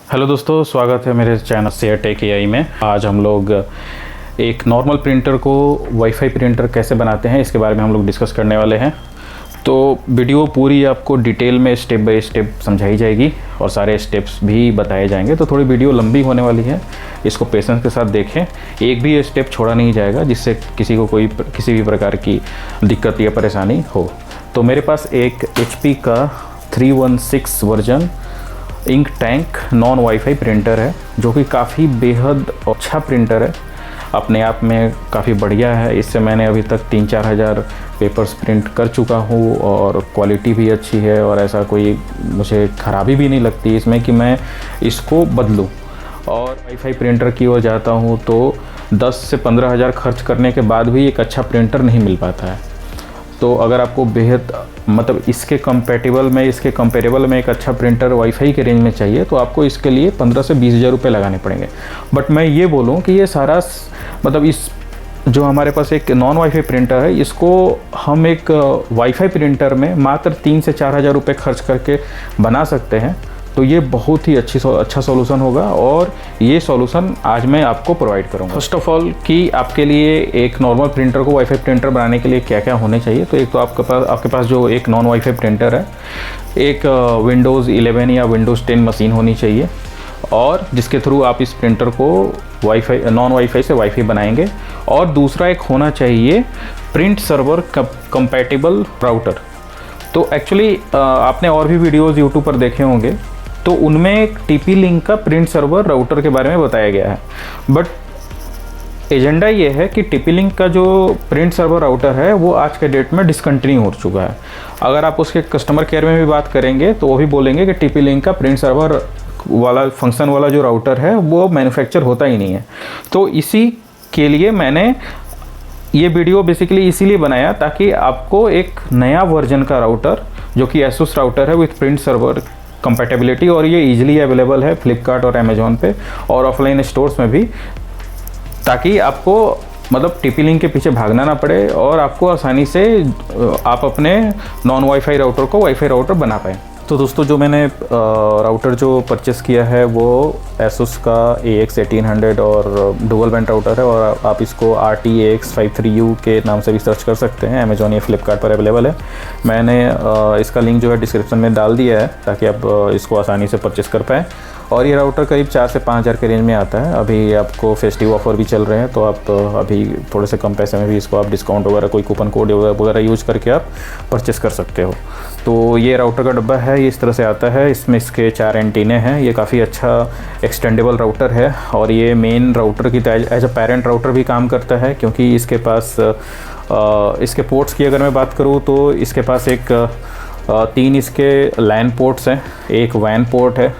Hello दोस्तों, स्वागत है मेरे चैनल शेयर टेक एआई में। आज हम लोग एक नॉर्मल प्रिंटर को वाईफाई प्रिंटर कैसे बनाते हैं इसके बारे में हम लोग डिस्कस करने वाले हैं। तो वीडियो पूरी आपको डिटेल में स्टेप बाय स्टेप समझाई जाएगी और सारे स्टेप्स भी बताए जाएंगे। तो थोड़ी वीडियो लंबी होने वाली है, इसको पेशेंस के साथ देखें। एक भी स्टेप छोड़ा नहीं जाएगा जिससे किसी को किसी भी प्रकार की दिक्कत या परेशानी हो। तो मेरे पास एक HP का 316 version ink tank non wifi printer है, जो कि काफ़ी बेहद अच्छा प्रिंटर है, अपने आप में काफ़ी बढ़िया है। इससे मैंने अभी तक 3-4 हज़ार पेपर्स प्रिंट कर चुका हूँ और क्वालिटी भी अच्छी है और ऐसा कोई मुझे ख़राबी भी नहीं लगती इसमें कि मैं इसको बदलूँ। और वाईफाई प्रिंटर की ओर जाता हूँ तो 10 से 15 हज़ार खर्च करने के बाद भी एक अच्छा प्रिंटर नहीं मिल पाता है। तो अगर आपको बेहद इसके कंपेरेबल में एक अच्छा प्रिंटर वाईफाई के रेंज में चाहिए तो आपको इसके लिए 15 से 20 हज़ार रुपये लगाने पड़ेंगे। बट मैं ये बोलूँ कि ये सारा इस जो हमारे पास एक नॉन वाईफाई प्रिंटर है, इसको हम एक वाईफाई प्रिंटर में मात्र 3 से 4 हज़ार रुपये खर्च करके बना सकते हैं। तो ये बहुत ही अच्छा सॉल्यूशन होगा और ये सॉल्यूशन आज मैं आपको प्रोवाइड करूँगा। फर्स्ट ऑफ ऑल कि आपके लिए एक नॉर्मल प्रिंटर को वाईफाई प्रिंटर बनाने के लिए क्या क्या होने चाहिए। तो एक तो आपके पास जो एक नॉन वाईफाई प्रिंटर है, एक विंडोज़ 11 या विंडोज़ 10 मशीन होनी चाहिए और जिसके थ्रू आप इस प्रिंटर को नॉन वाईफाई से वाईफाई बनाएंगे। और दूसरा एक होना चाहिए प्रिंट सर्वर कंपैटिबल राउटर। तो एक्चुअली आपने और भी वीडियोज़ यूट्यूब पर देखे होंगे, तो उनमें एक TP-Link का प्रिंट सर्वर राउटर के बारे में बताया गया है। बट एजेंडा ये है कि TP-Link का जो प्रिंट सर्वर राउटर है वो आज के डेट में डिसकंटिन्यू हो चुका है। अगर आप उसके कस्टमर केयर में भी बात करेंगे तो वो भी बोलेंगे कि TP-Link का प्रिंट सर्वर वाला फंक्शन वाला जो राउटर है वो मैन्युफैक्चर होता ही नहीं है। तो इसी के लिए मैंने ये वीडियो बेसिकली इसीलिए बनाया ताकि आपको एक नया वर्जन का राउटर जो कि ASUS राउटर है विथ प्रिंट सर्वर कंपैटिबिलिटी, और ये इजीली अवेलेबल है फ्लिपकार्ट और अमेजोन पे और ऑफलाइन स्टोर्स में भी, ताकि आपको TP-Link के पीछे भागना ना पड़े और आपको आसानी से आप अपने नॉन वाईफाई राउटर को वाईफाई राउटर बना पाएँ। तो दोस्तों, जो मैंने राउटर जो परचेस किया है वो ASUS का AX1800 और डुअल बैंड राउटर है और आप इसको RT-AX53U के नाम से भी सर्च कर सकते हैं। अमेजोन या फ्लिपकार्ट पर अवेलेबल है। मैंने इसका लिंक जो है डिस्क्रिप्शन में डाल दिया है ताकि आप इसको आसानी से परचेस कर पाएँ। और ये राउटर करीब 4 से 5 हज़ार के रेंज में आता है। अभी आपको फेस्टिव ऑफर भी चल रहे हैं, तो आप अभी थोड़े से कम पैसे में भी इसको आप डिस्काउंट वगैरह कोई कूपन कोड वगैरह यूज़ करके आप परचेस कर सकते हो। तो ये राउटर का डब्बा है, ये इस तरह से आता है। इसमें इसके 4 एंटीने हैं। ये काफ़ी अच्छा एक्सटेंडेबल राउटर है और ये मेन राउटर की एज अ पेरेंट राउटर भी काम करता है, क्योंकि इसके पास इसके पोर्ट्स की अगर मैं बात करूँ तो इसके पास 3 इसके लैन पोर्ट्स हैं, एक वैन पोर्ट है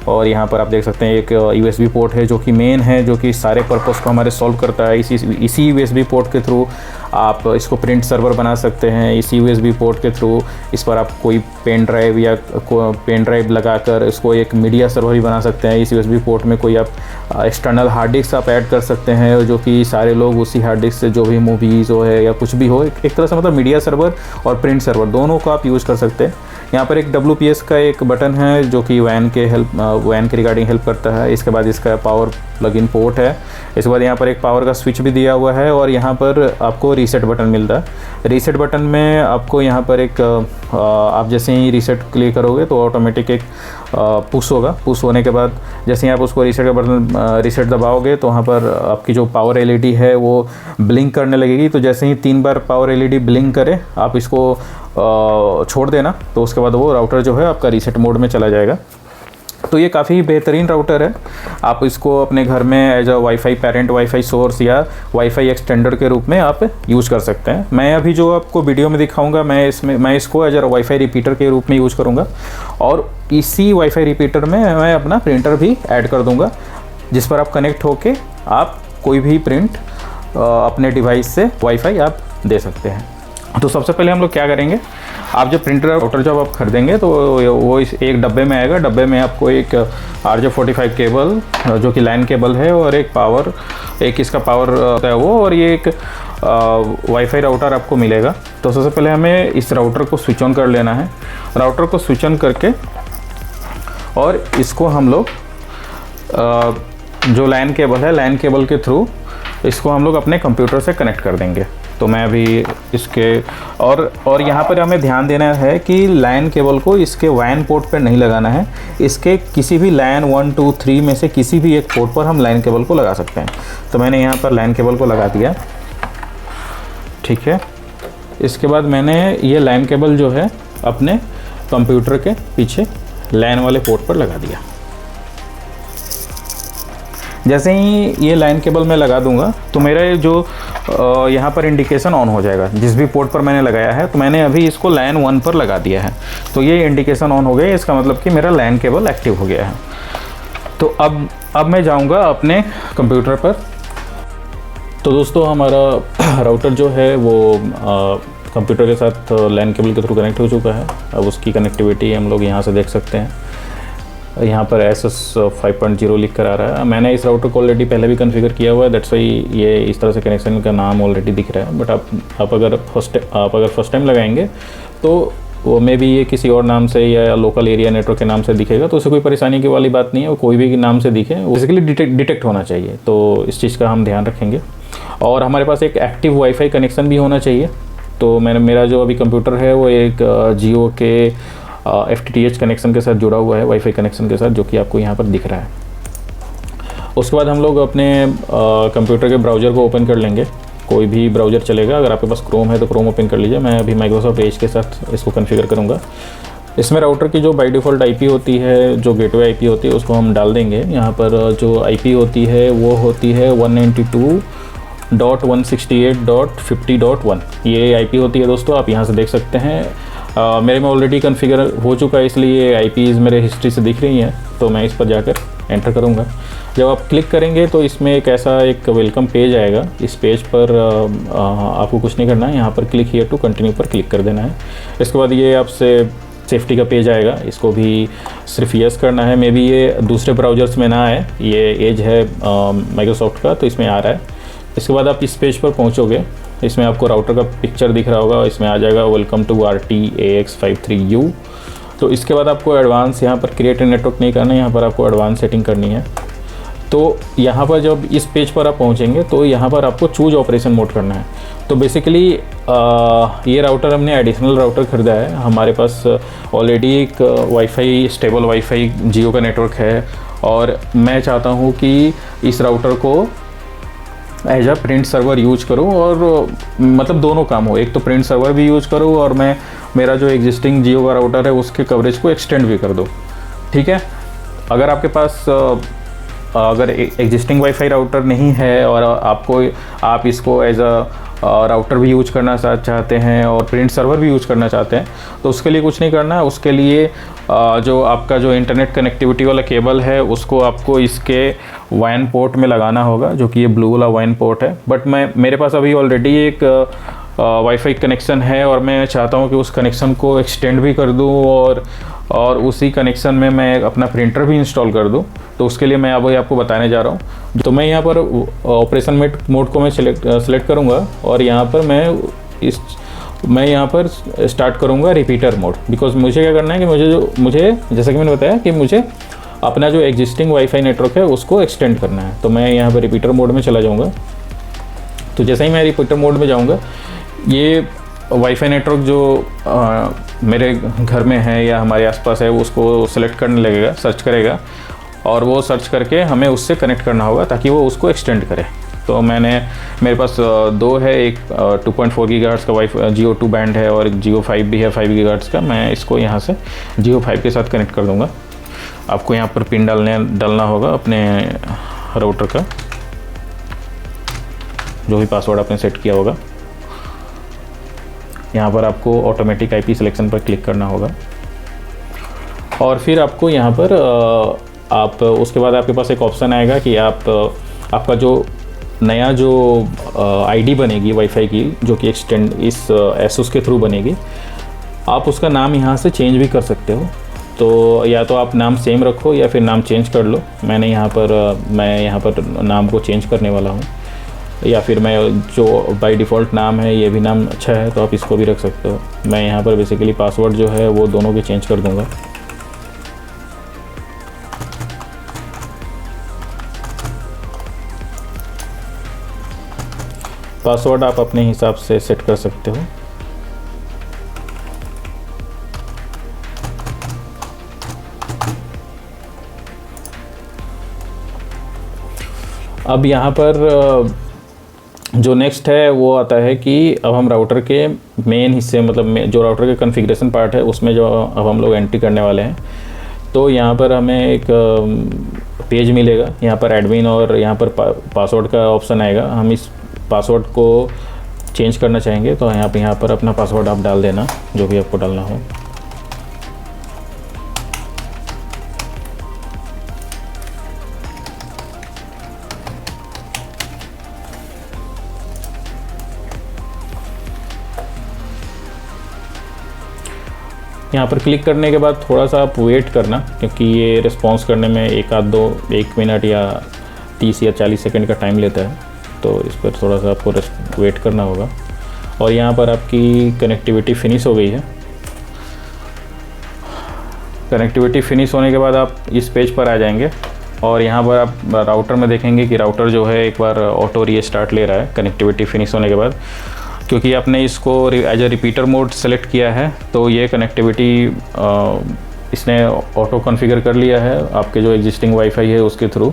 और यहाँ पर आप देख सकते हैं एक USB पोर्ट है जो कि मेन है, जो कि सारे पर्पस को हमारे सॉल्व करता है। इसी USB पोर्ट के थ्रू आप इसको प्रिंट सर्वर बना सकते हैं। इसी USB पोर्ट के थ्रू इस पर आप कोई पेन ड्राइव लगाकर इसको एक मीडिया सर्वर भी बना सकते हैं। इस USB पोर्ट में कोई आप एक्सटर्नल हार्ड डिस्क आप ऐड कर सकते हैं, जो कि सारे लोग उसी हार्ड डिस्क से जो भी मूवीज़ हो है या कुछ भी हो, एक तरह से मीडिया सर्वर और प्रिंट सर्वर दोनों को आप यूज़ कर सकते हैं। यहाँ पर एक WPS का एक बटन है जो कि वैन के रिगार्डिंग हेल्प करता है। इसके बाद इसका पावर प्लग इन पोर्ट है। इसके बाद यहाँ पर एक पावर का स्विच भी दिया हुआ है और यहाँ पर आपको रीसेट बटन मिलता है। रीसेट बटन में आपको यहाँ पर एक आप जैसे ही रीसेट क्लिक करोगे तो ऑटोमेटिक एक पुश होगा। पुश होने के बाद जैसे ही आप उसको रीसेट दबाओगे तो वहाँ पर आपकी जो पावर LED है वो ब्लिंक करने लगेगी। तो जैसे ही 3 बार पावर LED ब्लिंक करे आप इसको छोड़ देना, तो उसके बाद वो राउटर जो है आपका रीसेट मोड में चला जाएगा। तो ये काफ़ी बेहतरीन राउटर है। आप इसको अपने घर में as a wifi parent, wifi source या वाईफाई एक्सटेंडर के रूप में आप यूज़ कर सकते हैं। मैं अभी जो आपको वीडियो में दिखाऊंगा मैं इसको एज अ वाईफाई रिपीटर के रूप में यूज़ करूंगा और इसी वाईफाई रिपीटर में मैं अपना प्रिंटर भी ऐड कर दूंगा, जिस पर आप कनेक्ट होके आप कोई भी प्रिंट अपने डिवाइस से वाईफाई आप दे सकते हैं। तो सबसे पहले हम लोग क्या करेंगे, आप जब प्रिंटर राउटर जब आप खरीदेंगे तो वो इस एक डब्बे में आएगा। डब्बे में आपको एक RJ45 केबल जो कि लाइन केबल है और एक इसका पावर होता है वो, और ये एक वाईफाई राउटर आपको मिलेगा। तो सबसे पहले हमें इस राउटर को स्विच ऑन कर लेना है। राउटर को स्विच ऑन करके और इसको हम लोग जो लैन केबल है, लैन केबल के थ्रू इसको हम लोग अपने कंप्यूटर से कनेक्ट कर देंगे। तो मैं अभी इसके और यहाँ पर हमें ध्यान देना है कि लैन केबल को इसके WAN पोर्ट पर नहीं लगाना है, इसके किसी भी लैन 1 2 3 में से किसी भी एक पोर्ट पर हम लैन केबल को लगा सकते हैं। तो मैंने यहाँ पर लैन केबल को लगा दिया, ठीक है। इसके बाद मैंने ये लैन केबल जो है अपने कंप्यूटर के पीछे लैन वाले पोर्ट पर लगा दिया। जैसे ही ये लाइन केबल मैं लगा दूंगा तो मेरा जो यहाँ पर इंडिकेशन ऑन हो जाएगा जिस भी पोर्ट पर मैंने लगाया है। तो मैंने अभी इसको लैन 1 पर लगा दिया है, तो ये इंडिकेशन ऑन हो गया, इसका मतलब कि मेरा लैन केबल एक्टिव हो गया है। तो अब मैं जाऊँगा अपने कंप्यूटर पर। तो दोस्तों हमारा राउटर जो है वो कंप्यूटर के साथ लैन केबल के थ्रू कनेक्ट हो चुका है। अब उसकी कनेक्टिविटी हम लोग यहाँ से देख सकते हैं। यहाँ पर SS 5.0 लिख कर आ रहा है। मैंने इस राउटर को ऑलरेडी पहले भी कॉन्फ़िगर किया हुआ है, दैट्स वाई ये इस तरह से कनेक्शन का नाम ऑलरेडी दिख रहा है। बट आप अगर फर्स्ट टाइम लगाएंगे तो वो मे भी ये किसी और नाम से या लोकल एरिया नेटवर्क के नाम से दिखेगा, तो उससे कोई परेशानी की वाली बात नहीं है। वो कोई भी नाम से दिखे, बेसिकली डिटेक्ट होना चाहिए, तो इस चीज़ का हम ध्यान रखेंगे। और हमारे पास एक एक्टिव वाईफाई कनेक्शन भी होना चाहिए। तो मेरा जो अभी कंप्यूटर है वो एक जियो के FTTH कनेक्शन के साथ जुड़ा हुआ है, वाईफाई कनेक्शन के साथ, जो कि आपको यहाँ पर दिख रहा है। उसके बाद हम लोग अपने कंप्यूटर के ब्राउज़र को ओपन कर लेंगे। कोई भी ब्राउज़र चलेगा, अगर आपके पास क्रोम है तो क्रोम ओपन कर लीजिए। मैं अभी माइक्रोसॉफ्ट एज के साथ इसको कॉन्फ़िगर करूँगा। इसमें राउटर की जो बाय डिफ़ॉल्ट IP होती है, जो गेटवे IP होती है, उसको हम डाल देंगे। यहाँ पर जो IP होती है वो होती है 192.168.50.1, ये IP होती है दोस्तों, आप यहाँ से देख सकते हैं। मेरे में ऑलरेडी कॉन्फ़िगर हो चुका है, इसलिए IPs मेरे हिस्ट्री से दिख रही हैं। तो मैं इस पर जाकर एंटर करूँगा। जब आप क्लिक करेंगे तो इसमें एक वेलकम पेज आएगा। इस पेज पर आपको कुछ नहीं करना है, यहाँ पर क्लिक हियर टू कंटिन्यू पर क्लिक कर देना है। इसके बाद ये आपसे सेफ्टी का पेज आएगा, इसको भी सिर्फ यस करना है। मे बी ये दूसरे ब्राउज़र्स में ना आए, ये एज है माइक्रोसॉफ्ट का, तो इसमें आ रहा है। इसके बाद आप इस पेज पर पहुँचोगे, इसमें आपको राउटर का पिक्चर दिख रहा होगा, इसमें आ जाएगा वेलकम टू RT-AX53U। तो इसके बाद आपको एडवांस यहाँ पर क्रिएट ए नेटवर्क नहीं करना है, यहाँ पर आपको एडवांस सेटिंग करनी है। तो यहाँ पर जब इस पेज पर आप पहुँचेंगे तो यहाँ पर आपको चूज ऑपरेशन मोड करना है। तो बेसिकली ये राउटर हमने एडिशनल राउटर ख़रीदा है। हमारे पास ऑलरेडी एक वाईफाई, स्टेबल वाईफाई जियो का नेटवर्क है, और मैं चाहता हूँ कि इस राउटर को as a print server use करूँ, और मतलब दोनों काम हो। एक तो प्रिंट सर्वर भी यूज करूँ और मैं मेरा जो एग्जिस्टिंग जियो का राउटर है उसके कवरेज को एक्सटेंड भी कर दूँ, ठीक है। अगर आपके पास अगर एग्जिस्टिंग वाईफाई राउटर नहीं है और आप इसको एज अ राउटर भी यूज करना चाहते हैं और प्रिंट सर्वर भी यूज करना चाहते हैं, तो उसके लिए कुछ नहीं करना है। उसके लिए जो आपका जो इंटरनेट कनेक्टिविटी वाला केबल है उसको आपको इसके WAN पोर्ट में लगाना होगा, जो कि ये ब्लू वाला WAN पोर्ट है। बट मेरे पास अभी ऑलरेडी एक वाईफाई कनेक्शन है और मैं चाहता हूँ कि उस कनेक्शन को एक्सटेंड भी कर दूँ और उसी कनेक्शन में मैं अपना प्रिंटर भी इंस्टॉल कर दूँ। तो उसके लिए मैं अभी आपको बताने जा रहा हूँ। तो मैं यहाँ पर ऑपरेशन मोड को मैं सेलेक्ट करूँगा और यहाँ पर मैं यहाँ पर स्टार्ट करूँगा रिपीटर मोड। बिकॉज मुझे क्या करना है कि मुझे जैसा कि मैंने बताया कि मुझे अपना जो एग्जिस्टिंग वाईफाई नेटवर्क है उसको एक्सटेंड करना है। तो मैं यहाँ पर रिपीटर मोड में चला जाऊँगा। तो जैसे ही मैं रिपीटर मोड में जाऊँगा, ये वाईफाई नेटवर्क जो मेरे घर में है या हमारे आसपास है उसको सेलेक्ट करने लगेगा, सर्च करेगा, और वो सर्च करके हमें उससे कनेक्ट करना होगा ताकि वो उसको एक्सटेंड करे। तो मेरे पास दो है, एक 2.4 गीगाहर्ट्ज़ का Jio 2 बैंड है और एक Jio 5 भी है 5 गीगाहर्ट्ज़ का। मैं इसको यहाँ से Jio 5 के साथ कनेक्ट कर दूँगा। आपको यहाँ पर पिन डालना होगा अपने राउटर का, जो भी पासवर्ड आपने सेट किया होगा। यहाँ पर आपको ऑटोमेटिक IP सिलेक्शन पर क्लिक करना होगा और फिर आपको यहाँ पर उसके बाद आपके पास एक ऑप्शन आएगा कि आपका जो नया जो ID बनेगी वाईफाई की, जो कि एक्सटेंड इस ASUS के थ्रू बनेगी, आप उसका नाम यहाँ से चेंज भी कर सकते हो। तो या तो आप नाम सेम रखो या फिर नाम चेंज कर लो। मैं यहाँ पर नाम को चेंज करने वाला हूँ, या फिर मैं जो बाय डिफ़ॉल्ट नाम है ये भी नाम अच्छा है तो आप इसको भी रख सकते हो। मैं यहाँ पर बेसिकली पासवर्ड जो है वो दोनों के चेंज कर दूँगा। पासवर्ड आप अपने हिसाब से सेट कर सकते हो। अब यहाँ पर जो नेक्स्ट है वो आता है कि अब हम राउटर के मेन हिस्से, मतलब जो राउटर के कॉन्फ़िगरेशन पार्ट है उसमें जो अब हम लोग एंट्री करने वाले हैं। तो यहाँ पर हमें एक पेज मिलेगा, यहाँ पर एडमिन और यहाँ पर पासवर्ड का ऑप्शन आएगा। हम इस पासवर्ड को चेंज करना चाहेंगे तो यहाँ पर अपना पासवर्ड आप डाल देना, जो भी आपको डालना हो। यहाँ पर क्लिक करने के बाद थोड़ा सा आप वेट करना, क्योंकि ये रिस्पॉन्स करने में एक मिनट या 30 या 40 सेकंड का टाइम लेता है। तो इस पर थोड़ा सा आपको वेट करना होगा। और यहाँ पर आपकी कनेक्टिविटी फिनिश हो गई है। कनेक्टिविटी फिनिश होने के बाद आप इस पेज पर आ जाएंगे और यहाँ पर आप राउटर में देखेंगे कि राउटर जो है एक बार ऑटो रीस्टार्ट ले रहा है कनेक्टिविटी फिनिश होने के बाद। क्योंकि आपने इसको as a repeater mode select किया है तो ये कनेक्टिविटी इसने ऑटो कॉन्फ़िगर कर लिया है आपके जो एग्जिस्टिंग वाईफाई है उसके थ्रू।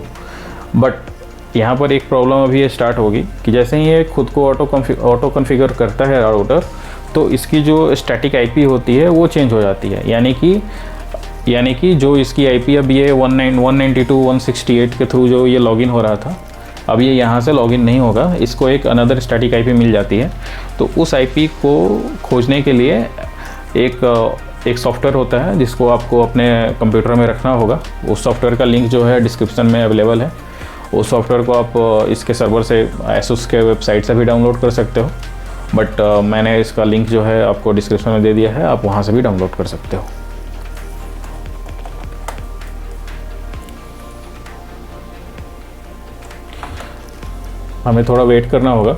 बट यहाँ पर एक प्रॉब्लम अभी ये स्टार्ट होगी कि जैसे ही ये खुद को ऑटो कॉन्फ़िगर करता है राउटर, तो इसकी जो स्टैटिक आईपी होती है वो चेंज हो जाती है। यानी कि जो इसकी आईपी अब ये 192.168 के थ्रू जो ये लॉगिन हो रहा था, अब ये यहाँ से लॉगिन नहीं होगा, इसको एक अनदर स्टैटिक आईपी मिल जाती है। तो उस आईपी को खोजने के लिए एक सॉफ्टवेयर होता है जिसको आपको अपने कंप्यूटर में रखना होगा। उस सॉफ्टवेयर का लिंक जो है डिस्क्रिप्शन में अवेलेबल है। उस सॉफ्टवेयर को आप इसके सर्वर से ASUS के वेबसाइट से भी डाउनलोड कर सकते हो, बट मैंने इसका लिंक जो है आपको डिस्क्रिप्शन में दे दिया है, आप वहाँ से भी डाउनलोड कर सकते हो। हमें थोड़ा वेट करना होगा।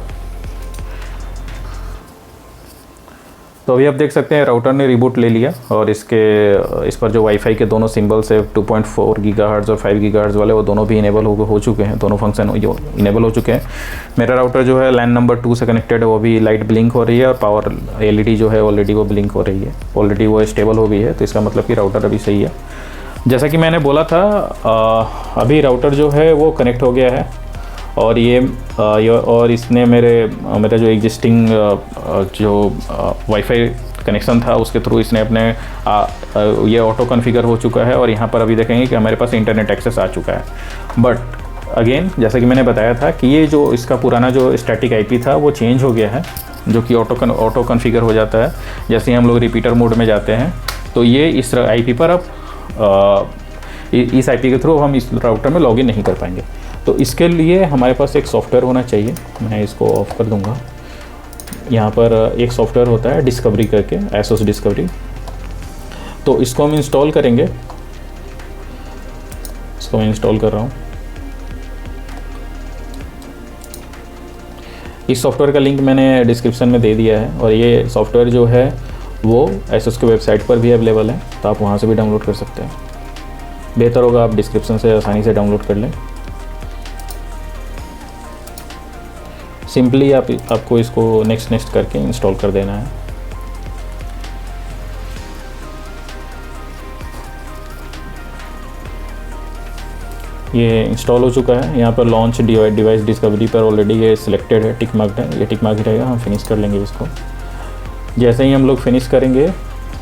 तो अभी आप देख सकते हैं राउटर ने रिबूट ले लिया और इस पर जो वाईफाई के दोनों सिंबल्स है 2.4 गीगाहर्ट्ज़ और 5 गीगाहर्ट्ज़ वाले, वो दोनों भी इनेबल हो चुके हैं। दोनों फंक्शन जो इनेबल हो चुके हैं। मेरा राउटर जो है लैन नंबर 2 से कनेक्टेड है, वो भी लाइट ब्लिंक हो रही है और पावर LED जो है ऑलरेडी वो ब्लिंक हो रही है, ऑलरेडी वो स्टेबल हो गई है। तो इसका मतलब कि राउटर अभी सही है। जैसा कि मैंने बोला था, अभी राउटर जो है वो कनेक्ट हो गया है और इसने मेरा जो एग्जिस्टिंग जो वाईफाई कनेक्शन था उसके थ्रू इसने अपने ये ऑटो कॉन्फ़िगर हो चुका है। और यहाँ पर अभी देखेंगे कि हमारे पास इंटरनेट एक्सेस आ चुका है। बट अगेन जैसा कि मैंने बताया था कि ये जो इसका पुराना जो स्टैटिक आईपी था वो चेंज हो गया है, जो कि ऑटो कॉन्फ़िगर हो जाता है जैसे ही हम लोग रिपीटर मोड में जाते हैं। तो ये इस आईपी पर अब इस आईपी के थ्रू हम इस राउटर में लॉगिन नहीं कर पाएंगे। तो इसके लिए हमारे पास एक सॉफ्टवेयर होना चाहिए। मैं इसको ऑफ कर दूंगा। यहाँ पर एक सॉफ्टवेयर होता है डिस्कवरी करके, ASUS डिस्कवरी। तो इसको हम इंस्टॉल करेंगे। इसको मैं इंस्टॉल कर रहा हूँ। इस सॉफ्टवेयर का लिंक मैंने डिस्क्रिप्शन में दे दिया है और ये सॉफ्टवेयर जो है वो ASUS के वेबसाइट पर भी अवेलेबल है, तो आप वहाँ से भी डाउनलोड कर सकते हैं। बेहतर होगा आप डिस्क्रिप्शन से आसानी से डाउनलोड कर लें। सिंपली आपको इसको नेक्स्ट करके इंस्टॉल कर देना है। ये इंस्टॉल हो चुका है। यहाँ पर लॉन्च डिवाइस डिस्कवरी पर ऑलरेडी ये सिलेक्टेड है, टिक मार्क है, ये टिक मार्क रहेगा। हम फिनिश कर लेंगे इसको। जैसे ही हम लोग फिनिश करेंगे,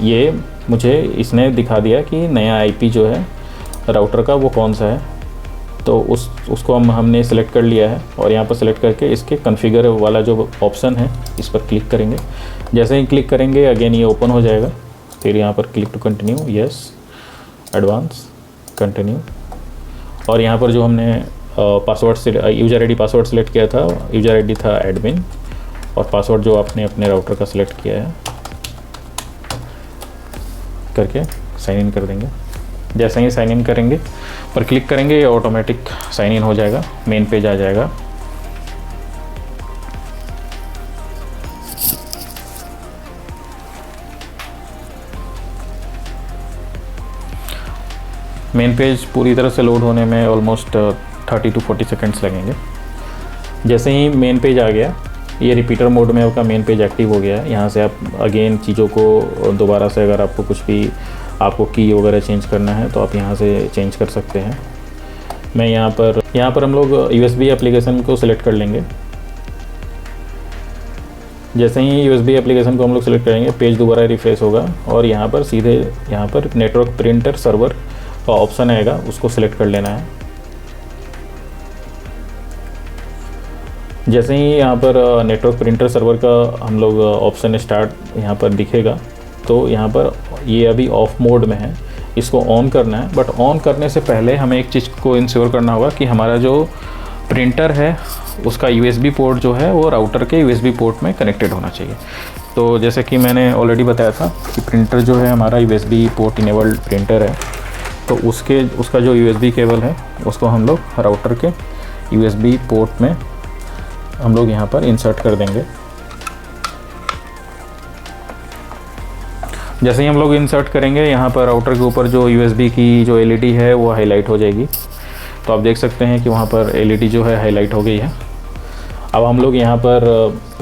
ये मुझे इसने दिखा दिया कि नया आईपी जो है राउटर का वो कौन सा है। तो उसको हमने सेलेक्ट कर लिया है और यहाँ पर सेलेक्ट करके इसके कॉन्फ़िगर वाला जो ऑप्शन है इस पर क्लिक करेंगे। जैसे ही क्लिक करेंगे अगेन ये ओपन हो जाएगा। फिर यहाँ पर click to continue, yes, advance, continue. और यहाँ पर जो हमने पासवर्ड से यूज़र आईडी पासवर्ड सेलेक्ट किया था, यूज़र आईडी था एडमिन, और पासवर्ड जो आपने अपने राउटर का सिलेक्ट किया है करके साइन इन कर देंगे। जैसे ही साइन इन करेंगे पर क्लिक करेंगे, ये ऑटोमेटिक साइन इन हो जाएगा, मेन पेज आ जाएगा। मेन पेज पूरी तरह से लोड होने में ऑलमोस्ट 30 to 40 सेकेंड्स लगेंगे। जैसे ही मेन पेज आ गया ये रिपीटर मोड में आपका मेन पेज एक्टिव हो गया है। यहाँ से आप अगेन चीज़ों को दोबारा से, अगर आपको कुछ भी आपको की वगैरह चेंज करना है तो आप यहाँ से चेंज कर सकते हैं। मैं यहाँ पर हम लोग USB एप्लीकेशन को सिलेक्ट कर लेंगे। जैसे ही USB एप्लीकेशन को हम लोग सिलेक्ट करेंगे, पेज दोबारा रिफ्रेश होगा और यहाँ पर सीधे यहाँ पर नेटवर्क प्रिंटर सर्वर का ऑप्शन आएगा, उसको सिलेक्ट कर लेना है। जैसे ही यहाँ पर नेटवर्क प्रिंटर सर्वर का हम लोग ऑप्शन स्टार्ट यहाँ पर दिखेगा, तो यहाँ पर ये अभी ऑफ मोड में है, इसको ऑन करना है। बट ऑन करने से पहले हमें एक चीज़ को इंश्योर करना होगा कि हमारा जो प्रिंटर है उसका USB पोर्ट जो है वो राउटर के USB पोर्ट में कनेक्टेड होना चाहिए। तो जैसे कि मैंने ऑलरेडी बताया था कि प्रिंटर जो है हमारा USB पोर्ट इनेबल्ड प्रिंटर है, तो उसका जो USB केबल है उसको हम लोग राउटर के USB पोर्ट में हम लोग यहाँ पर इंसर्ट कर देंगे। जैसे ही हम लोग इंसर्ट करेंगे, यहाँ पर राउटर के ऊपर जो USB की जो LED है वो हाईलाइट हो जाएगी। तो आप देख सकते हैं कि वहाँ पर LED जो है हाईलाइट हो गई है। अब हम लोग यहाँ पर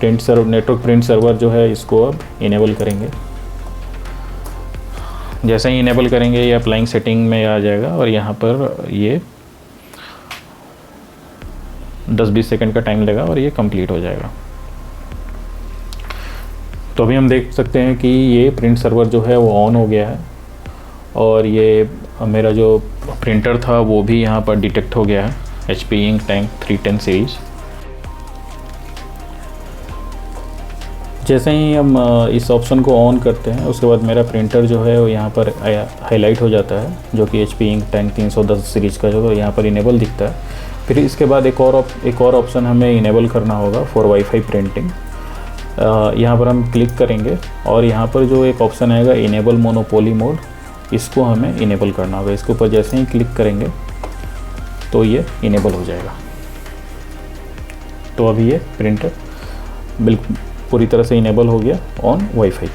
नेटवर्क प्रिंट सर्वर जो है इसको अब इनेबल करेंगे। जैसे ही इनेबल करेंगे ये अप्लाइंग सेटिंग में आ जाएगा और यहाँ पर ये 10-20 सेकंड का टाइम लेगा और ये कंप्लीट हो जाएगा। तो अभी हम देख सकते हैं कि ये प्रिंट सर्वर जो है वो ऑन हो गया है और ये मेरा जो प्रिंटर था वो भी यहाँ पर डिटेक्ट हो गया है, HP इंक टैंक 310 सीरीज। जैसे ही हम इस ऑप्शन को ऑन करते हैं, उसके बाद मेरा प्रिंटर जो है वो यहाँ पर हाईलाइट हो जाता है, जो कि HP इंक टैंक 310 सीरीज का जो यहाँ पर इनेबल दिखता है। फिर इसके बाद एक और ऑप्शन हमें इनेबल करना होगा फॉर वाईफाई प्रिंटिंग। यहाँ पर हम क्लिक करेंगे और यहाँ पर जो एक ऑप्शन आएगा इनेबल मोनोपोली मोड, इसको हमें इनेबल करना होगा। इसके ऊपर जैसे ही क्लिक करेंगे तो ये इनेबल हो जाएगा। तो अभी ये प्रिंटर बिल्कुल पूरी तरह से इनेबल हो गया ऑन वाईफाई।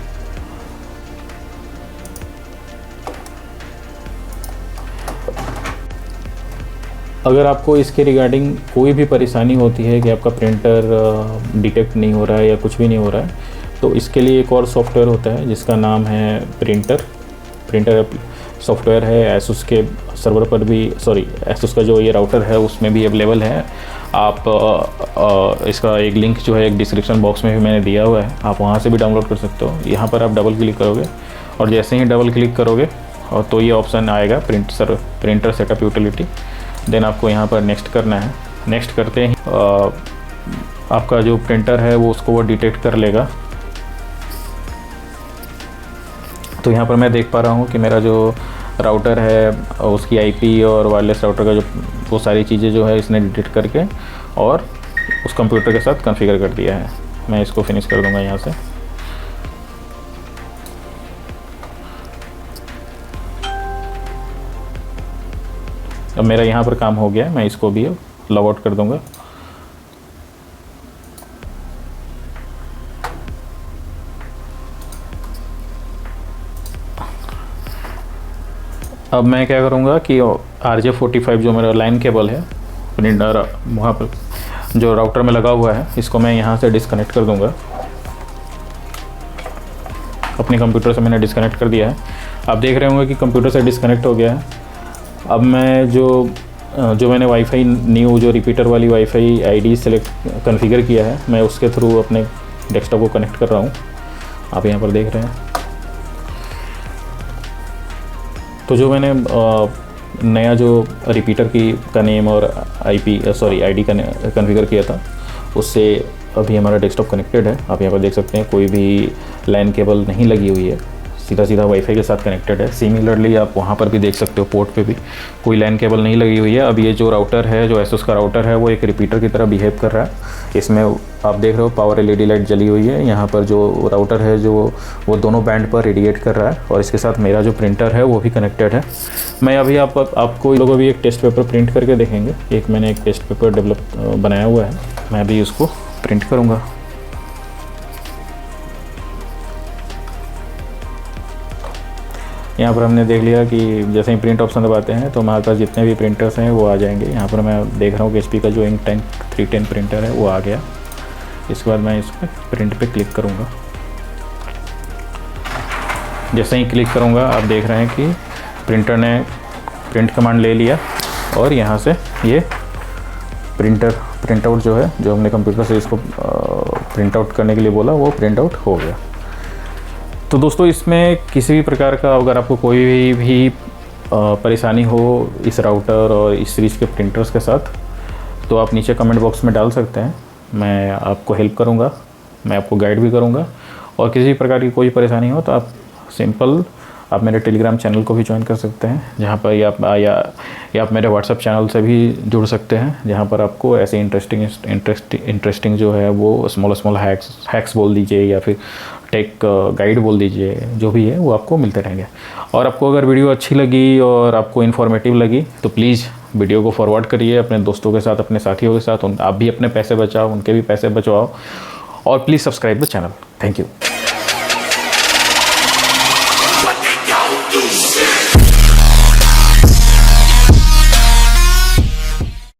अगर आपको इसके रिगार्डिंग कोई भी परेशानी होती है कि आपका प्रिंटर डिटेक्ट नहीं हो रहा है या कुछ भी नहीं हो रहा है, तो इसके लिए एक और सॉफ्टवेयर होता है जिसका नाम है प्रिंटर सॉफ्टवेयर है। एसुस के सर्वर पर भी, एसुस का जो ये राउटर है उसमें भी अवेलेबल है। आप इसका एक लिंक जो है एक डिस्क्रिप्शन बॉक्स में भी मैंने दिया हुआ है, आप वहाँ से भी डाउनलोड कर सकते हो। यहाँ पर आप डबल क्लिक करोगे और जैसे ही डबल क्लिक करोगे और तो ये ऑप्शन आएगा प्रिंटर सेटअप यूटिलिटी। देन आपको यहाँ पर नेक्स्ट करना है। नेक्स्ट करते ही आपका जो प्रिंटर है वो डिटेक्ट कर लेगा। तो यहाँ पर मैं देख पा रहा हूँ कि मेरा जो राउटर है उसकी IP और वायरलेस राउटर का जो वो सारी चीज़ें जो है इसने डिटेक्ट करके और उस कंप्यूटर के साथ कॉन्फ़िगर कर दिया है। मैं इसको फिनिश कर दूँगा यहाँ से। अब मेरा यहाँ पर काम हो गया, मैं इसको भी लॉग आउट कर दूँगा। अब मैं क्या करूँगा कि RJ45 जो मेरा लाइन केबल है प्रिंटर वहाँ पर जो राउटर में लगा हुआ है, इसको मैं यहाँ से डिस्कनेक्ट कर दूँगा। अपने कंप्यूटर से मैंने डिस्कनेक्ट कर दिया है। आप देख रहे होंगे कि कंप्यूटर से डिस्कनेक्ट हो गया है। अब मैं जो मैंने वाईफाई न्यू जो रिपीटर वाली वाईफाई ID सेलेक्ट कॉन्फ़िगर किया है, मैं उसके थ्रू अपने डेस्कटॉप को कनेक्ट कर रहा हूँ। आप यहाँ पर देख रहे हैं। तो जो मैंने नया जो रिपीटर का नेम और ID का कॉन्फ़िगर किया था, उससे अभी हमारा डेस्कटॉप कनेक्टेड है। आप यहाँ पर देख सकते हैं कोई भी लाइन केबल नहीं लगी हुई है, सीधा वाईफाई के साथ कनेक्टेड है। सिमिलरली आप वहाँ पर भी देख सकते हो, पोर्ट पे भी कोई लाइन केबल नहीं लगी हुई है। अब ये जो राउटर है, जो एसुस का राउटर है, वो एक रिपीटर की तरह बिहेव कर रहा है। इसमें आप देख रहे हो पावर LED लाइट जली हुई है। यहाँ पर जो राउटर है जो वो दोनों बैंड पर रेडिएट कर रहा है और इसके साथ मेरा जो प्रिंटर है वो भी कनेक्टेड है। मैं अभी आपको लोग अभी एक टेस्ट पेपर प्रिंट करके देखेंगे। मैंने एक टेस्ट पेपर बनाया हुआ है, मैं अभी उसको प्रिंट करूँगा। यहाँ पर हमने देख लिया कि जैसे ही प्रिंट ऑप्शन दबाते हैं तो हमारे पास जितने भी प्रिंटर्स हैं वो आ जाएंगे। यहाँ पर मैं देख रहा हूँ कि HP का जो इंक टैंक 310 प्रिंटर है वो आ गया। इसके बाद मैं इस पर प्रिंट पे क्लिक करूँगा। जैसे ही क्लिक करूँगा आप देख रहे हैं कि प्रिंटर ने प्रिंट कमांड ले लिया और यहाँ से ये प्रिंट आउट जो है, जो हमने कंप्यूटर से इसको प्रिंट आउट करने के लिए बोला, वो प्रिंट आउट हो गया। तो दोस्तों इसमें किसी भी प्रकार का अगर आपको कोई भी परेशानी हो इस राउटर और इस सीरीज़ के प्रिंटर्स के साथ, तो आप नीचे कमेंट बॉक्स में डाल सकते हैं। मैं आपको हेल्प करूंगा, मैं आपको गाइड भी करूंगा। और किसी भी प्रकार की कोई परेशानी हो तो आप सिंपल आप मेरे टेलीग्राम चैनल को भी ज्वाइन कर सकते हैं, जहाँ पर या आप मेरे व्हाट्सएप चैनल से भी जुड़ सकते हैं, जहाँ पर आपको ऐसे इंटरेस्टिंग जो है वो स्मॉल हैक्स बोल दीजिए या फिर टेक गाइड बोल दीजिए, जो भी है वो आपको मिलते रहेंगे। और आपको अगर वीडियो अच्छी लगी और आपको इन्फॉर्मेटिव लगी तो प्लीज़ वीडियो को फॉरवर्ड करिए अपने दोस्तों के साथ, अपने साथियों के साथ। आप भी अपने पैसे बचाओ, उनके भी पैसे बचवाओ, और please subscribe the channel. Thank you.